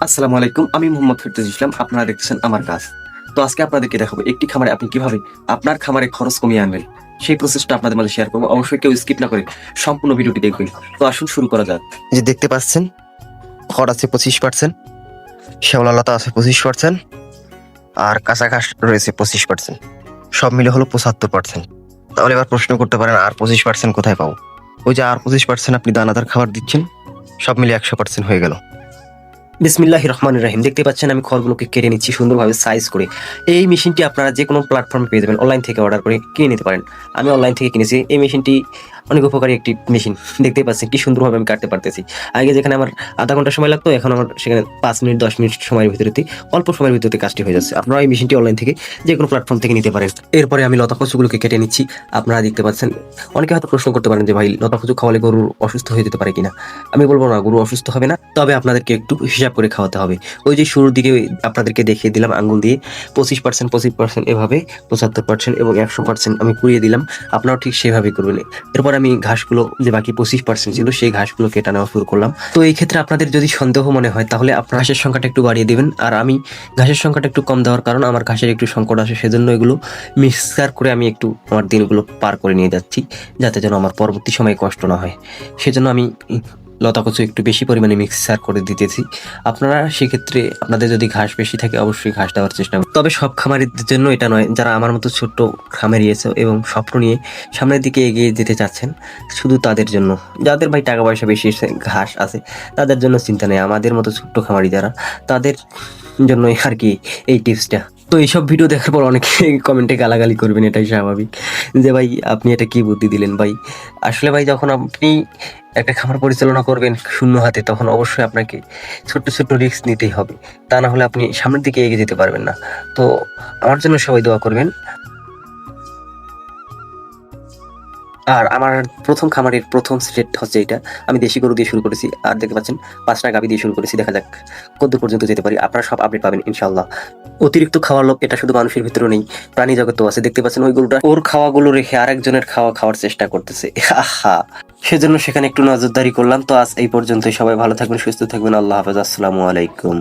আসসালামু আলাইকুম, আমি মোহাম্মদ ফিরদৌস ইসলাম। আপনারা দেখতেছেন আমার কাজ। তো আজকে আপনাদেরকে দেখাবো একটি খামারে আপনি কিভাবে আপনার খামারে খরচ কমিয়ে আনবেন, সেই প্রসেসটা আপনাদের মাঝে শেয়ার করবো। অবশ্যই কেউ স্কিপ না করে সম্পূর্ণ ভিডিওটি দেখবেন। তো আসুন শুরু করা যাক। যে দেখতে পাচ্ছেন খড় আছে 25%, শ্যাওলা আছে 25%, আর কাঁচা ঘাস রয়েছে 25%। সব মিলে হলো 75%। তাহলে এবার প্রশ্ন করতে পারেন আর 25% কোথায় পাবো? ওই যে আর 25% আপনি দানাদার খাবার দিচ্ছেন, সব মিলে 100% হয়ে গেল। বিসমিল্লাহির রহমানির রহিম। দেখতে পাচ্ছেন আমি খড়গুলোকে কেটে নিচ্ছি সুন্দরভাবে সাইজ করে। এই মেশিনটি আপনারা যে কোনো প্ল্যাটফর্মে পেয়ে যাবেন, অনলাইন থেকে অর্ডার করে কিনে নিতে পারেন। আমি অনলাইন থেকে কিনেছি। এই মেশিনটি অনেক উপকারী একটি মেশিন। দেখতে পাচ্ছেন কি সুন্দরভাবে আমি কাটতে পারতেছি। আগে যেখানে আমার আধা ঘন্টা সময় লাগতো, এখন আমার সেখানে 5 মিনিট 10 মিনিট সময়ের ভিতরেতে, অল্প সময়ের ভিতরে কাজটি হয়ে যাচ্ছে। আপনারা এই মেশিনটি অনলাইন থেকে যে কোনো প্ল্যাটফর্ম থেকে নিতে পারেন। এরপরে আমি লতা কচুগুলোকে কেটে নিচ্ছি। আপনারা দেখতে পাচ্ছেন, অনেকে হয়তো প্রশ্ন করতে পারেন যে ভাই, লতা কচু খাওয়ালে গরু অসুস্থ হয়ে যেতে পারে কিনা। আমি বলবো না, গরু অসুস্থ হবে না, তবে আপনাদেরকে একটু হিসাব করে খাওয়াতে হবে। ওই যে শুরুর দিকে আপনাদেরকে দেখিয়ে দিলাম আঙ্গুল দিয়ে 25%, 25%, এভাবে 75% এবং 100% আমি পুড়িয়ে দিলাম। আপনারাও ঠিক সেভাবে করবেন। এরপর আমি ঘাসগুলো, যে বাকি 25% ছিল, সেই ঘাসগুলো কেটে নেওয়া শুরু করলাম। তো এই ক্ষেত্রে আপনাদের যদি সন্দেহ মনে হয়, তাহলে আপনার ঘাসের সংখ্যাটা একটু বাড়িয়ে দিবেন। আর আমি ঘাসের সংখ্যাটা একটু কম দেওয়ার কারণ আমার ঘাসের একটু সংকট আসে, সেজন্য এগুলো মিক্সার করে আমি একটু আমার দিনগুলো পার করে নিয়ে যাচ্ছি, যাতে যেন আমার পরবর্তী সময়ে কষ্ট না হয়। সেজন্য আমি লতা কচু একটু বেশি পরিমাণে মিক্সার করে দিতেছি। আপনারা সেক্ষেত্রে আপনাদের যদি ঘাস বেশি থাকে, অবশ্যই ঘাস দেওয়ার চেষ্টা করুন। তবে সব খামারিদের জন্য এটা নয়। যারা আমার মতো ছোট্ট খামারি আছে এবং স্বপ্ন নিয়ে সামনের দিকে এগিয়ে যেতে চাচ্ছেন, শুধু তাদের জন্য। যাদের ভাই টাকা পয়সা বেশি ঘাস আছে, তাদের জন্য চিন্তা নেই। আমাদের মতো ছোট্ট খামারি যারা, তাদের জন্যই আর কি এই টিপসটা। তো এইসব ভিডিও দেখার পর অনেকে কমেন্টে গালাগালি করবেন, এটাই স্বাভাবিক। যে ভাই, আপনি এটা কি বুদ্ধি দিলেন ভাই? আসলে ভাই, যখন আপনি একটা খামার পরিচালনা করবেন শূন্য হাতে, তখন অবশ্যই আপনাকে ছোট্ট ছোট্ট রিস্ক নিতেই হবে। তা না হলে আপনি সামনের দিকে এগিয়ে যেতে পারবেন না। তো আমার জন্য সবাই দোয়া করবেন। আর আমার প্রথম খামারের প্রথম সেট হচ্ছে এটা। আমি দেশি গরু দিয়ে শুরু করেছি, আর দেখতে পাচ্ছেন 5টা গাভী দিয়ে শুরু করেছি। দেখা যাক কতদূর পর্যন্ত যেতে পারি। আপনারা সব আপডেট পাবেন ইনশাল্লাহ। অতিরিক্ত খাওয়ার লোক এটা শুধু মানুষের ভিতরে নেই, প্রাণী জগতেও আছে। দেখতে পাচ্ছেন ওই গরুটা ওর খাওয়াগুলো রেখে আরেকজনের খাওয়ার চেষ্টা করতেছে। আহা, সেজন্য সেখানে একটু নজরদারি করলাম। তো আজ এই পর্যন্তই। সবাই ভালো থাকবেন, সুস্থ থাকবেন। আল্লাহ হাফেজ। আসসালামু আলাইকুম।